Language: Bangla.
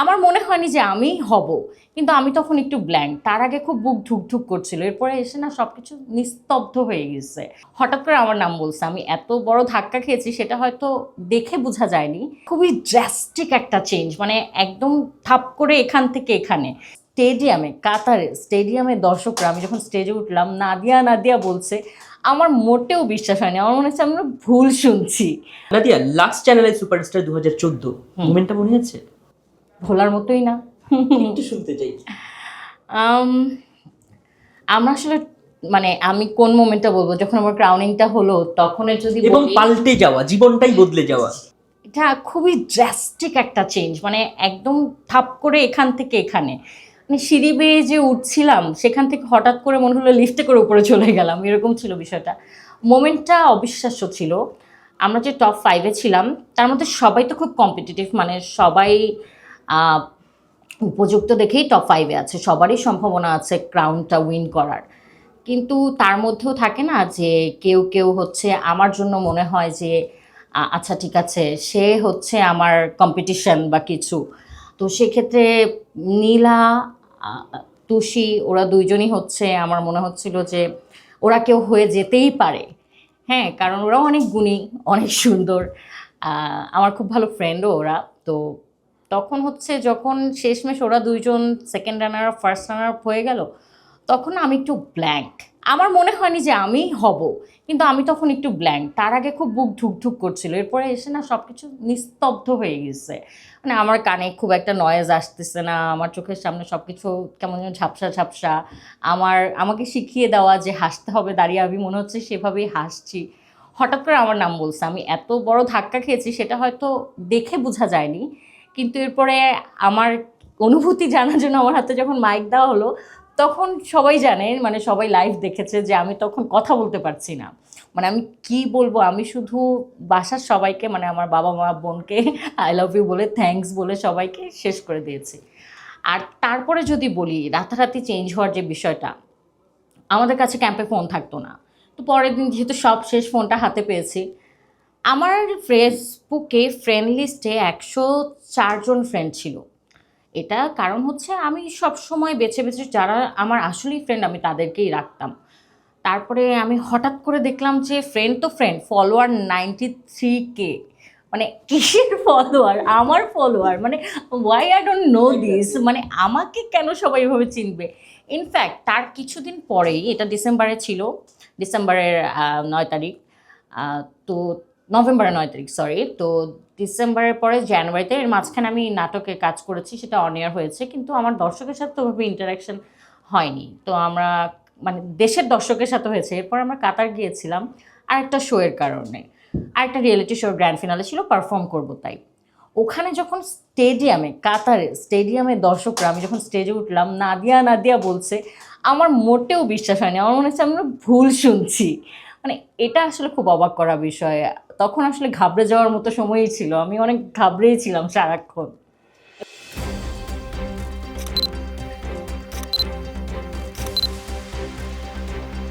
আমার মনে হয়নি যে আমি হব, কিন্তু আমি তখন একটু ব্ল্যাঙ্ক। তার আগে খুব বুক ধুকধুক করছিল, এরপরে এসে না সবকিছু নিস্তব্ধ হয়ে গেছে। হঠাৎ করে আমার নাম বলছে, আমি এত বড় ধাক্কা খেয়েছি সেটা হয়তো দেখে বোঝা যায়নি। খুবই ড্রাস্টিক একটা চেঞ্জ, মানে একদম থাপ করে এখান থেকে এখানে। স্টেডিয়ামে, কাতারে স্টেডিয়ামে দর্শকরা, আমি যখন স্টেজে উঠলাম নাদিয়া নাদিয়া বলছে, আমার মোটেও বিশ্বাস হয়নি। আমার মনে হচ্ছে আমরা ভুল শুনছি। নাদিয়া, লাস্ট চ্যানেলে সুপারস্টার 2014 মুভমেন্টটা মনে আছে? ভোলার মতোই না। একটু শুনতে চাই। আম, আমরা আসলে মানে আমি কোন মোমেন্টটা বলবো, যখন আমার ক্রাউনিংটা হলো তখনের যদি এবং বলি, পাল্টে যাওয়া, জীবনটাই বদলে যাওয়া। এটা খুবই ড্রাস্টিক একটা চেঞ্জ, মানে একদম থাপ করে এখান থেকে এখানে। মানে সিঁড়ি বেয়ে যে উঠছিলাম সেখান থেকে হঠাৎ করে মনে হলো লিফটে করে উপরে চলে গেলাম, এরকম ছিল বিষয়টা। মোমেন্টটা অবিশ্বাস্য ছিল। আমরা যে টপ 5-এ ছিলাম তার মধ্যে সবাই তো খুব কম্পিটিটিভ, মানে সবাই আহ, উপযুক্ত দেখেই টপ 5-এ আছে, সবারই সম্ভাবনা আছে ক্রাউনটা উইন করার। কিন্তু তার মধ্যেও থাকে না যে কেউ কেউ হচ্ছে, আমার জন্য মনে হয় যে আচ্ছা ঠিক আছে সে হচ্ছে আমার কম্পিটিশন বা কিছু। তো সেক্ষেত্রে নীলা, আ, তুষি, ওরা দুইজনই হচ্ছে আমার মনে হচ্ছিল যে ওরা কেউ হয়ে যেতেই পারে। হ্যাঁ, কারণ ওরাও অনেক গুণী, অনেক সুন্দর। আমার খুব ভালো ফ্রেন্ডও ওরা। তো তখন হচ্ছে যখন শেষমেশ ওরা দুইজন second runner up first runner up হয়ে গেল, তখন আমি একটু ব্ল্যাঙ্ক। আমার মনে হয়নি যে আমি হব, কিন্তু আমি তখন একটু ব্ল্যাঙ্ক। তার আগে খুব বুক ধুকধুক করছিল, এরপরে এসে না সব কিছু নিস্তব্ধ হয়ে গেছে। মানে আমার কানে খুব একটা নয়েজ আসতেছে না, আমার চোখের সামনে সব কিছু কেমন যেন ঝাপসা ঝাপসা। আমাকে শিখিয়ে দেওয়া যে হাসতে হবে দাঁড়িয়ে, আমি মনে হচ্ছে সেভাবেই হাসছি। হঠাৎ করে আমার নাম বলছে, আমি এত বড় ধাক্কা খেয়েছি সেটা হয়তো দেখে বোঝা যায়নি, কিন্তু এরপরে আমার অনুভূতি জানার জন্য আমার হাতে যখন মাইক দেওয়া হলো, তখন সবাই জানে, মানে সবাই লাইভ দেখেছে যে আমি তখন কথা বলতে পারছি না। মানে আমি কি বলবো, আমি শুধু বাসার সবাইকে, মানে আমার বাবা মা বোনকে আই লাভ ইউ বলে, থ্যাঙ্কস বলে সবাইকে শেষ করে দিয়েছি। আর তারপরে যদি বলি রাতারাতি চেঞ্জ হওয়ার যে বিষয়টা, আমাদের কাছে ক্যাম্পে ফোন থাকতো না। তো পরের দিন যেহেতু সব শেষ ফোনটা হাতে পেয়েছি, আমার ফেসবুকে ফ্রেন্ড লিস্টে 104 জন ফ্রেন্ড ছিল। এটা কারণ হচ্ছে আমি সব সময় বেছে বেছে যারা আমার আসলেই ফ্রেন্ড আমি তাদেরকেই রাখতাম। তারপরে আমি হঠাৎ করে দেখলাম যে ফ্রেন্ড তো ফ্রেন্ড, ফলোয়ার 93K। মানে কিসের ফলোয়ার, আমার ফলোয়ার, মানে why I don't know this, মানে আমাকে কেন সবাই এভাবে চিনবে। ইনফ্যাক্ট তার কিছুদিন পরেই, এটা ডিসেম্বরে ছিল, ডিসেম্বরের 9 তারিখ, তো নভেম্বরের 9 তারিখ, সরি। তো ডিসেম্বরের পরে জানুয়ারিতে, এর মাঝখানে আমি নাটকে কাজ করেছি, সেটা অন এয়ার হয়েছে, কিন্তু আমার দর্শকের সাথে তো ওভাবে ইন্টারাকশন হয়নি। তো আমরা মানে দেশের দর্শকের সাথে হয়েছে। এরপর আমরা কাতার গিয়েছিলাম আরেকটা শো এর কারণে, আরেকটা রিয়েলিটি শোর গ্র্যান্ড ফিনালে ছিল, পারফর্ম করবো তাই। ওখানে যখন স্টেডিয়ামে, কাতারে স্টেডিয়ামে দর্শকরা, আমি যখন স্টেজে উঠলাম নাদিয়া নাদিয়া বলছে, আমার মোটেও বিশ্বাস হয়নি। আমার মনে হচ্ছে আমরা ভুল শুনছি। মানে এটা আসলে খুব অবাক করা বিষয়। তখন আসলে ঘাবড়ে যাওয়ার মতো সময়ই ছিল, আমি অনেক ঘাবড়েই ছিলাম সারাক্ষণ।